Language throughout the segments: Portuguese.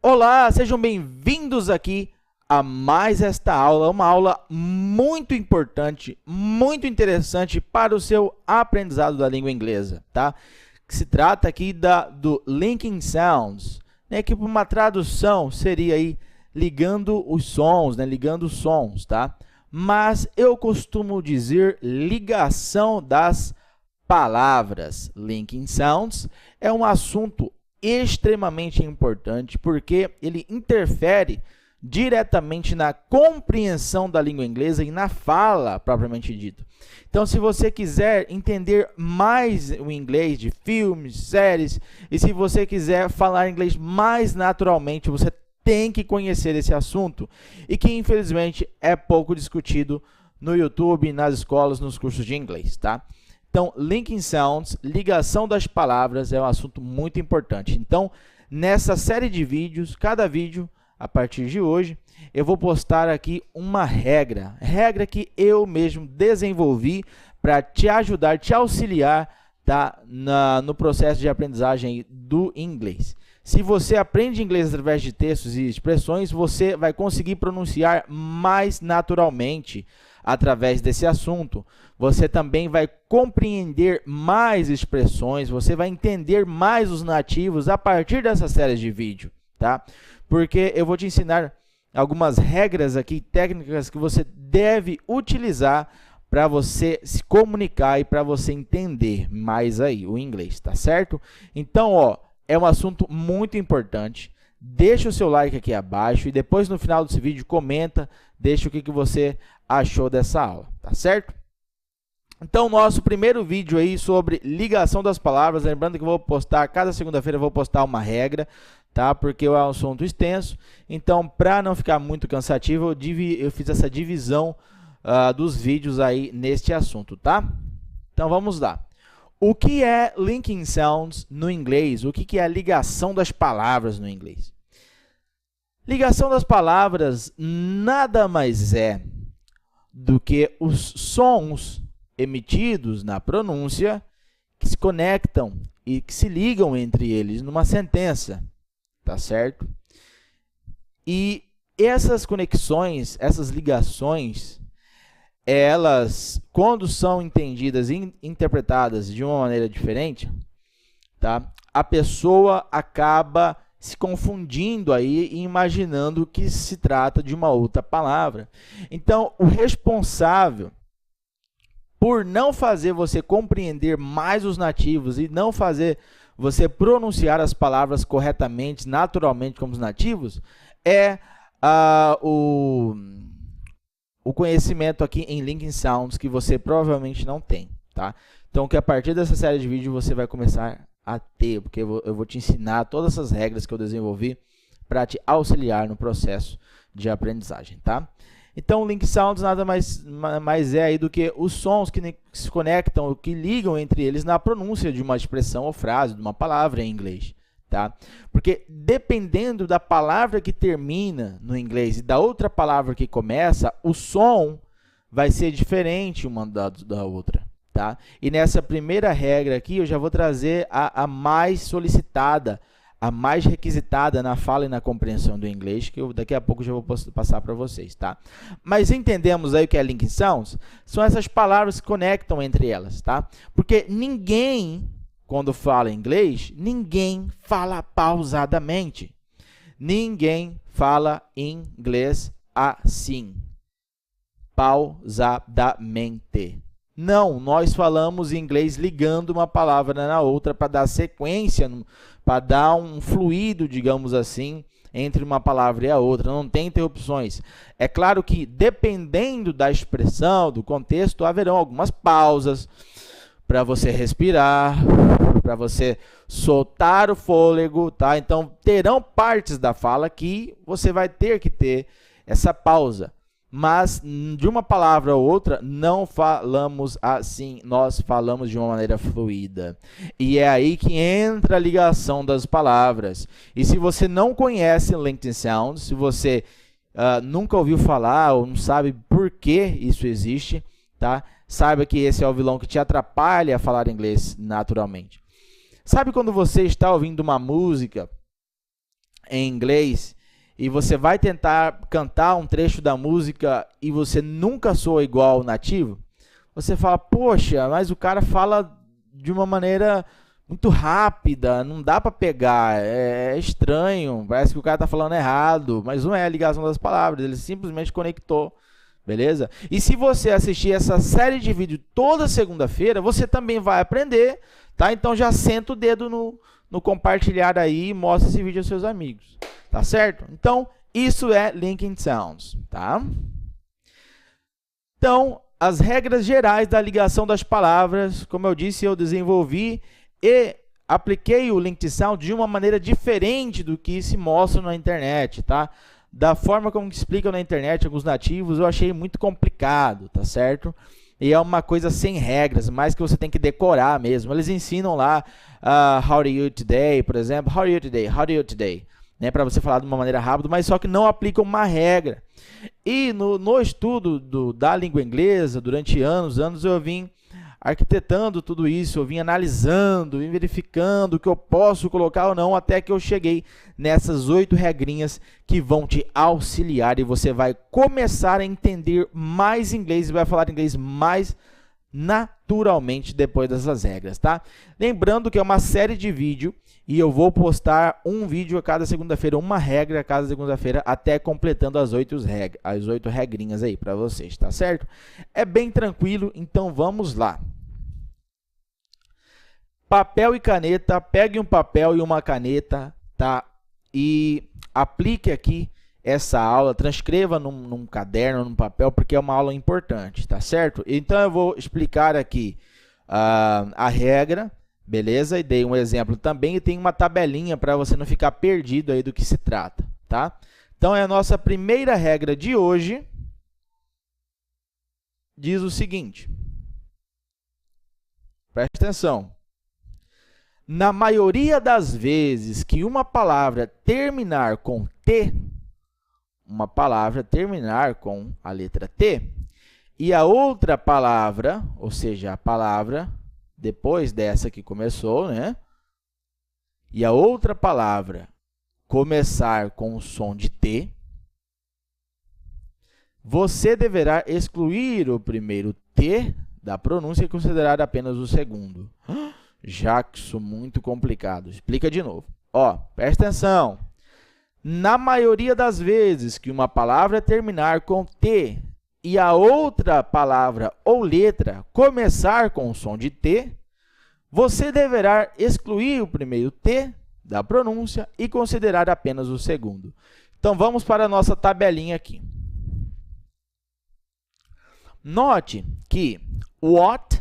Olá, sejam bem-vindos aqui a mais esta aula, uma aula muito importante, muito interessante para o seu aprendizado da língua inglesa, tá? Que se trata aqui do Linking Sounds, né? Que por uma tradução seria aí ligando os sons, né? Ligando os sons, tá? Mas eu costumo dizer ligação das palavras. Linking Sounds é um assunto extremamente importante porque ele interfere diretamente na compreensão da língua inglesa e na fala propriamente dita. Então, se você quiser entender mais o inglês de filmes, séries, e se você quiser falar inglês mais naturalmente, você tem que conhecer esse assunto e que, infelizmente, é pouco discutido no YouTube, nas escolas, nos cursos de inglês, tá? Então, Linking Sounds, ligação das palavras, é um assunto muito importante. Então, nessa série de vídeos, cada vídeo, a partir de hoje, eu vou postar aqui uma regra que eu mesmo desenvolvi para te ajudar, te auxiliar, tá, no processo de aprendizagem do inglês. Se você aprende inglês através de textos e expressões, você vai conseguir pronunciar mais naturalmente através desse assunto. Você também vai compreender mais expressões, você vai entender mais os nativos a partir dessa série de vídeo, tá? Porque eu vou te ensinar algumas regras aqui, técnicas que você deve utilizar para você se comunicar e para você entender mais aí o inglês, tá certo? Então, ó, é um assunto muito importante. Deixa o seu like aqui abaixo e depois no final desse vídeo comenta, deixa o que você achou dessa aula, tá certo? Então, nosso primeiro vídeo aí sobre ligação das palavras, lembrando que eu vou postar, cada segunda-feira eu vou postar uma regra, tá? Porque é um assunto extenso, então para não ficar muito cansativo, eu fiz essa divisão dos vídeos aí neste assunto, tá? Então vamos lá. O que é linking sounds no inglês? O que é a ligação das palavras no inglês? Ligação das palavras nada mais é do que os sons emitidos na pronúncia que se conectam e que se ligam entre eles numa sentença, tá certo? E essas conexões, essas ligações, elas, quando são entendidas e interpretadas de uma maneira diferente, tá? A pessoa acaba se confundindo aí e imaginando que se trata de uma outra palavra. Então, o responsável por não fazer você compreender mais os nativos e não fazer você pronunciar as palavras corretamente, naturalmente como os nativos, é o conhecimento aqui em Linking Sounds que você provavelmente não tem, tá? Então, que a partir dessa série de vídeos você vai começar a ter, porque eu vou te ensinar todas essas regras que eu desenvolvi para te auxiliar no processo de aprendizagem, tá? Então, Link Sounds nada mais é aí do que os sons que se conectam, que ligam entre eles na pronúncia de uma expressão ou frase, de uma palavra em inglês, tá? Porque dependendo da palavra que termina no inglês e da outra palavra que começa, o som vai ser diferente uma da outra, tá? E nessa primeira regra aqui, eu já vou trazer a mais solicitada, a mais requisitada na fala e na compreensão do inglês, que daqui a pouco já vou passar para vocês, tá? Mas entendemos aí o que é Linking Sounds? São essas palavras que conectam entre elas, tá? Porque ninguém, quando fala inglês, ninguém fala pausadamente. Ninguém fala inglês assim, pausadamente. Não, nós falamos inglês ligando uma palavra na outra para dar sequência, para dar um fluido, digamos assim, entre uma palavra e a outra. Não tem interrupções. É claro que, dependendo da expressão, do contexto, haverão algumas pausas para você respirar, para você soltar o fôlego, tá? Então, terão partes da fala que você vai ter que ter essa pausa. Mas, de uma palavra ou outra, não falamos assim, nós falamos de uma maneira fluida. E é aí que entra a ligação das palavras. E se você não conhece Linking Sounds, se você nunca ouviu falar ou não sabe por que isso existe, tá? Saiba que esse é o vilão que te atrapalha a falar inglês naturalmente. Sabe quando você está ouvindo uma música em inglês e você vai tentar cantar um trecho da música e você nunca soa igual ao nativo, você fala, poxa, mas o cara fala de uma maneira muito rápida, não dá para pegar, é estranho, parece que o cara tá falando errado, mas não é a ligação das palavras, ele simplesmente conectou, beleza? E se você assistir essa série de vídeos toda segunda-feira, você também vai aprender, tá? Então já senta o dedo no compartilhar aí e mostra esse vídeo aos seus amigos, tá certo? Então, isso é Linking Sounds, tá? Então, as regras gerais da ligação das palavras, como eu disse, eu desenvolvi e apliquei o Linked Sound de uma maneira diferente do que se mostra na internet, tá? Da forma como explicam na internet alguns nativos, eu achei muito complicado, tá certo? E é uma coisa sem regras, mas que você tem que decorar mesmo. Eles ensinam lá, how do you today, por exemplo, how do you today, how do you today, né? Para você falar de uma maneira rápida, mas só que não aplicam uma regra. E no estudo da língua inglesa, durante anos eu vim arquitetando tudo isso, eu vim analisando, vim verificando o que eu posso colocar ou não, até que eu cheguei nessas 8 regrinhas que vão te auxiliar e você vai começar a entender mais inglês e vai falar inglês mais naturalmente depois dessas regras, tá? Lembrando que é uma série de vídeos e eu vou postar um vídeo a cada segunda-feira, uma regra a cada segunda-feira, até completando as 8 regrinhas aí para vocês, tá certo? É bem tranquilo, então vamos lá. Papel e caneta, pegue um papel e uma caneta, tá? E aplique aqui essa aula, transcreva num caderno, num papel, porque é uma aula importante, tá certo? Então eu vou explicar aqui a regra, beleza? E dei um exemplo também e tem uma tabelinha para você não ficar perdido aí do que se trata, tá? Então é a nossa primeira regra de hoje, diz o seguinte, preste atenção. Na maioria das vezes que uma palavra terminar com T, uma palavra terminar com a letra T, e a outra palavra, ou seja, a palavra depois dessa que começou, né? E a outra palavra começar com o som de T, você deverá excluir o primeiro T da pronúncia e considerar apenas o segundo. Jackson, muito complicado. Explica de novo. Ó, presta atenção. Na maioria das vezes que uma palavra terminar com T e a outra palavra ou letra começar com o som de T, você deverá excluir o primeiro T da pronúncia e considerar apenas o segundo. Então, vamos para a nossa tabelinha aqui. Note que what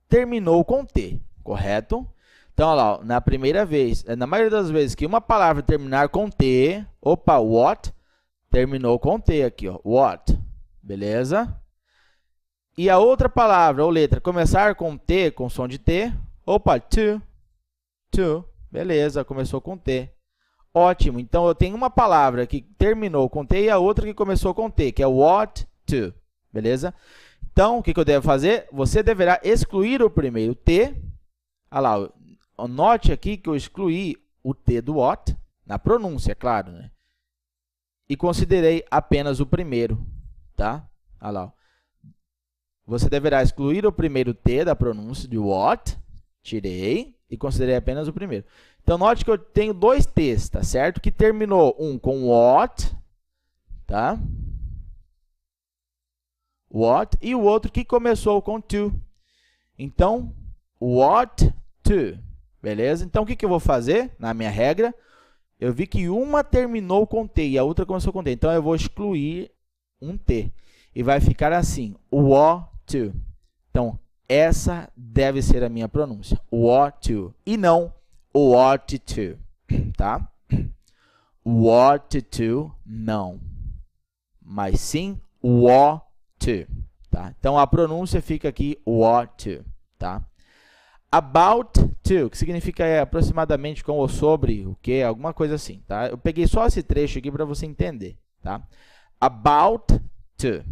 terminou com T, correto? Então, olha lá, na primeira vez, na maioria das vezes que uma palavra terminar com T, opa, what terminou com T aqui, ó, what, beleza? E a outra palavra ou letra começar com T, com som de T, opa, to, beleza, começou com T. Ótimo, então eu tenho uma palavra que terminou com T e a outra que começou com T, que é what, to, beleza? Então, o que eu devo fazer? Você deverá excluir o primeiro T. Olha lá, note aqui que eu excluí o T do what, na pronúncia, é claro, né? E considerei apenas o primeiro, tá? Olha lá. Você deverá excluir o primeiro T da pronúncia de what, tirei, e considerei apenas o primeiro. Então, note que eu tenho 2 T's, tá certo? Que terminou um com what, tá? What, e o outro que começou com to. Então, what, to, beleza? Então, o que eu vou fazer na minha regra? Eu vi que uma terminou com T e a outra começou com T. Então, eu vou excluir um T. E vai ficar assim, what, to. Então, essa deve ser a minha pronúncia, what, to. E não what, to, tá? What, to, não. Mas sim, what, to, tá? Então, a pronúncia fica aqui, what, to, tá? About to, que significa aproximadamente com ou sobre, o que, alguma coisa assim, tá? Eu peguei só esse trecho aqui para você entender, tá? About to,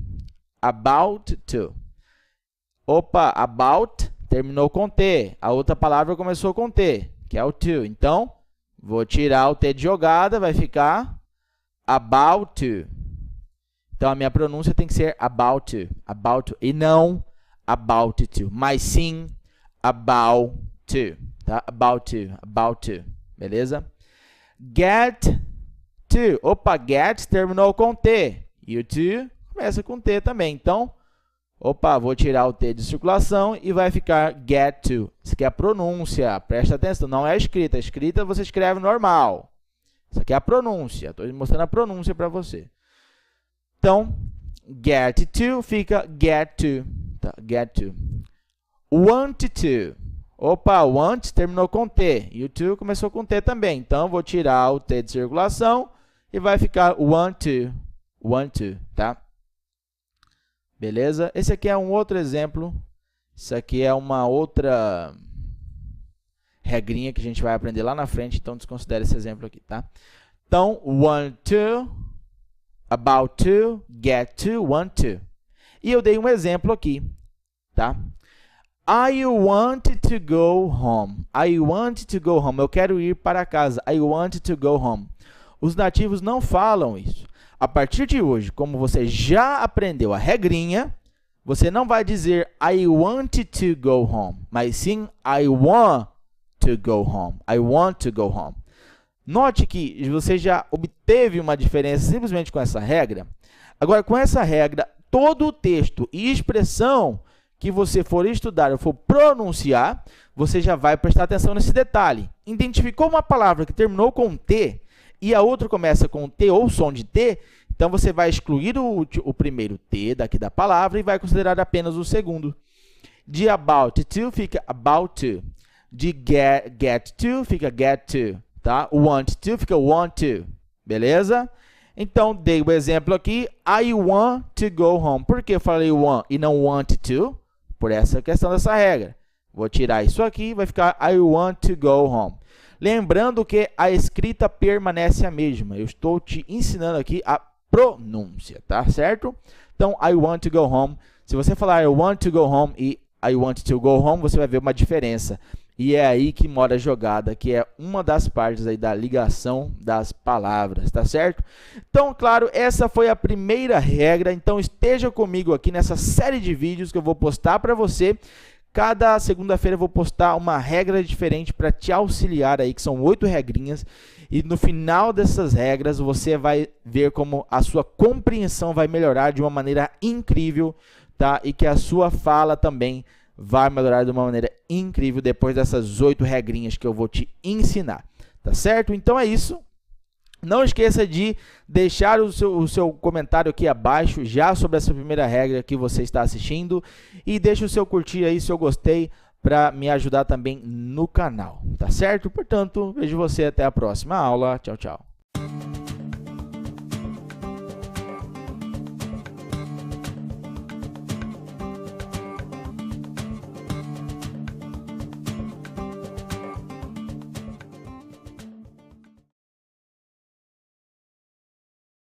about to. Opa, about terminou com T, a outra palavra começou com T, que é o to. Então, Vou tirar o T de jogada, vai ficar about to. Então, a minha pronúncia tem que ser about to, e não about to, mas sim about to, tá? About to, beleza? Get to, opa, get terminou com T, e o to começa com T também, então, opa, vou tirar o T de circulação e vai ficar get to. Isso aqui é a pronúncia, presta atenção, não é a escrita. A escrita você escreve normal. Isso aqui é a pronúncia, estou mostrando a pronúncia para você. Então, get to fica get to, tá? Get to. Want to. Opa, want terminou com T e o to começou com T também. Então, vou tirar o T de circulação e vai ficar want to, tá? Beleza? Esse aqui é um outro exemplo. Isso aqui é uma outra regrinha que a gente vai aprender lá na frente, então desconsidere esse exemplo aqui, tá? Então, want to, about to, get to, want to. E eu dei um exemplo aqui, tá? I want to go home. I want to go home. Eu quero ir para casa. I want to go home. Os nativos não falam isso. A partir de hoje, como você já aprendeu a regrinha, você não vai dizer I want to go home, mas sim I want to go home. I want to go home. Note que você já obteve uma diferença simplesmente com essa regra. Agora, com essa regra, todo o texto e expressão que você for estudar ou for pronunciar, você já vai prestar atenção nesse detalhe. Identificou uma palavra que terminou com T e a outra começa com T ou som de T, então você vai excluir o primeiro T daqui da palavra e vai considerar apenas o segundo. De about to fica about to. De get to fica get to. Tá? Want to fica want to. Beleza? Então, dei o exemplo aqui. I want to go home. Por que eu falei want e não want to? Por essa questão dessa regra. Vou tirar isso aqui e vai ficar I want to go home. Lembrando que a escrita permanece a mesma. Eu estou te ensinando aqui a pronúncia, tá certo? Então, I want to go home. Se você falar I want to go home e I want to go home, você vai ver uma diferença. E é aí que mora a jogada, que é uma das partes aí da ligação das palavras, tá certo? Então, claro, essa foi a primeira regra. Então, esteja comigo aqui nessa série de vídeos que eu vou postar para você. Cada segunda-feira eu vou postar uma regra diferente para te auxiliar aí, que são 8 regrinhas. E no final dessas regras, você vai ver como a sua compreensão vai melhorar de uma maneira incrível, tá? E que a sua fala também vai melhorar de uma maneira incrível depois dessas 8 regrinhas que eu vou te ensinar, tá certo? Então é isso. Não esqueça de deixar o seu comentário aqui abaixo já sobre essa primeira regra que você está assistindo e deixe o seu curtir aí, seu gostei, para me ajudar também no canal, tá certo? Portanto, vejo você até a próxima aula. Tchau, tchau.